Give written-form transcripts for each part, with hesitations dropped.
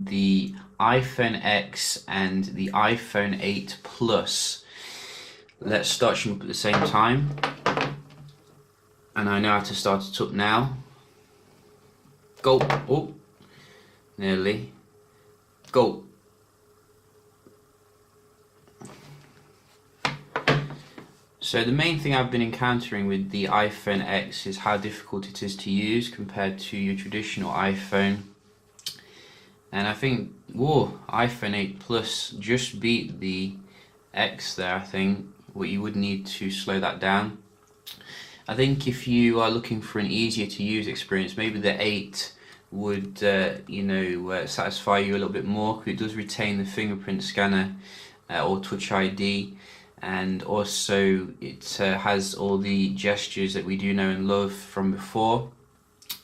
the iPhone X and the iPhone 8 Plus. Let's start them up at the same time. And I know how to start it up now. Go. Oh, nearly. Go. So the main thing I've been encountering with the iPhone X is how difficult it is to use compared to your traditional iPhone. And I think, whoa, iPhone 8 Plus just beat the X there, I think. What you would need to slow that down. I think if you are looking for an easier to use experience, maybe the 8 would satisfy you a little bit more, because it does retain the fingerprint scanner or Touch ID. And also it has all the gestures that we do know and love from before.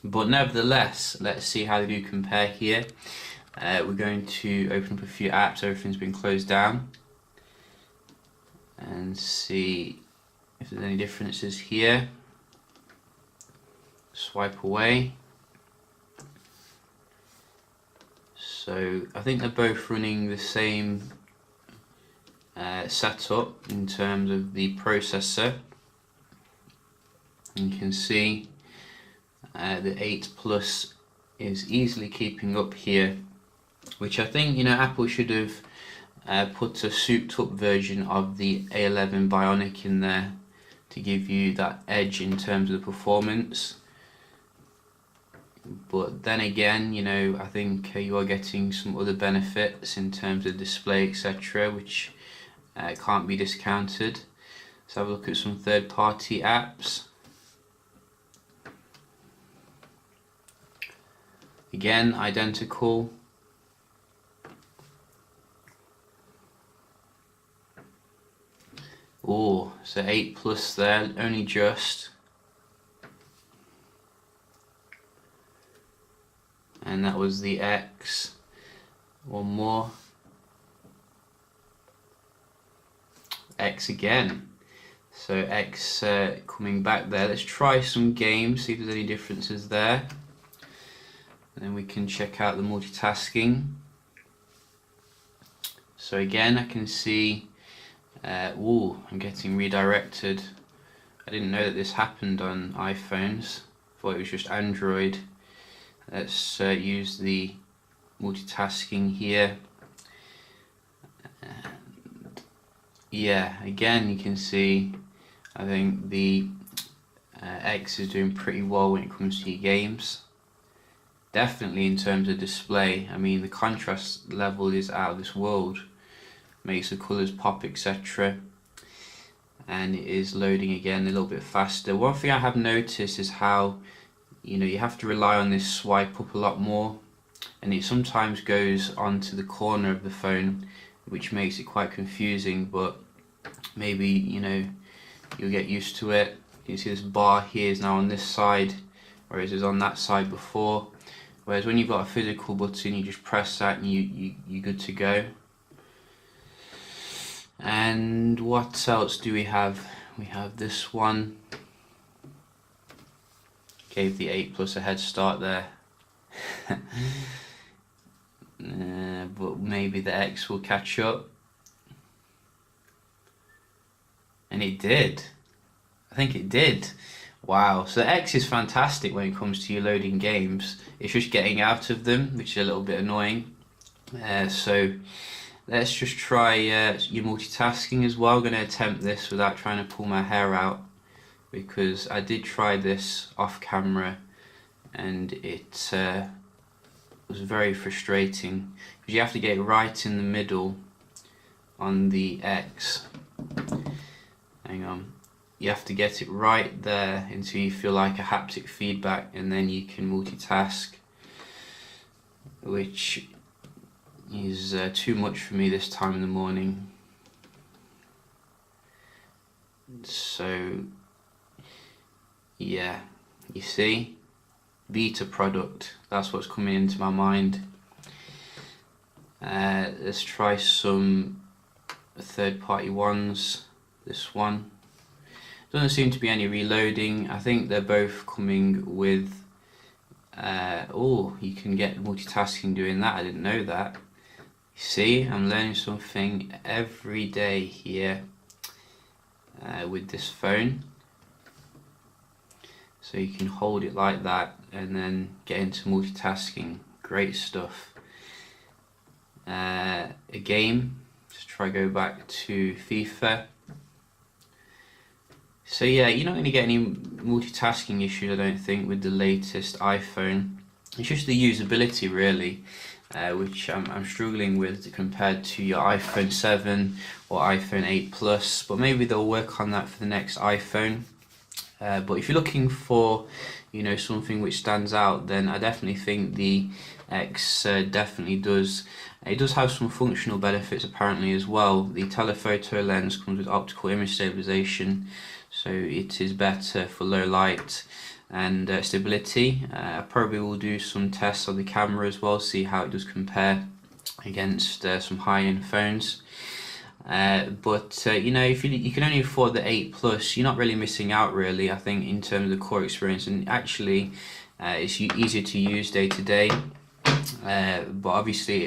But nevertheless, let's see how they do compare here. We're going to open up a few apps. Everything's been closed down, and see if there's any differences here. Swipe away. So I think they're both running the same setup in terms of the processor. You can see the 8 Plus is easily keeping up here, which I think Apple should have put a souped up version of the A11 Bionic in there to give you that edge in terms of the performance. But then again, I think you are getting some other benefits in terms of display, etc., which can't be discounted. Let's have a look at some third-party apps. Again, identical. Oh, so 8 Plus there, only just. And that was the X. One more. X again. So X coming back there. Let's try some games, see if there's any differences there. And then we can check out the multitasking. So again, I can see, I'm getting redirected. I didn't know that this happened on iPhones. Thought it was just Android. Let's use the multitasking here. And yeah, again you can see, I think the X is doing pretty well when it comes to your games. Definitely in terms of display, I mean the contrast level is out of this world. Makes the colours pop, etc. And it is loading again a little bit faster. One thing I have noticed is how you have to rely on this swipe up a lot more, and it sometimes goes onto the corner of the phone, which makes it quite confusing, but maybe you'll get used to it. You see this bar here is now on this side, whereas it was on that side before. Whereas when you've got a physical button, you just press that and you're good to go. And what else do we have? We have this one. Gave the 8 Plus a head start there. But maybe the X will catch up. And it did. I think it did. Wow, so the X is fantastic when it comes to your loading games. It's just getting out of them, which is a little bit annoying. So let's just try your multitasking as well. I'm going to attempt this without trying to pull my hair out, because I did try this off camera and it was very frustrating, because you have to get it right in the middle on the X. Hang on. You have to get it right there until you feel like a haptic feedback, and then you can multitask, which is too much for me this time in the morning. So yeah, you see, beta product, that's what's coming into my mind. Let's try some third-party ones. This one doesn't seem to be any reloading. I think they're both coming with Oh, you can get multitasking doing that. I didn't know that. See, I'm learning something every day here with this phone. So you can hold it like that and then get into multitasking. Great stuff. A game, just try go back to FIFA. So yeah, you're not going to get any multitasking issues, I don't think, with the latest iPhone. It's just the usability really, which I'm struggling with compared to your iPhone 7 or iPhone 8 Plus, but maybe they'll work on that for the next iPhone. But if you're looking for, something which stands out, then I definitely think the X definitely does. It does have some functional benefits apparently as well. The telephoto lens comes with optical image stabilization, so it is better for low light and stability. I probably will do some tests on the camera as well, see how it does compare against some high-end phones. But if you can only afford the 8 Plus, you're not really missing out really, I think, in terms of the core experience, and actually it's easier to use day to day, but obviously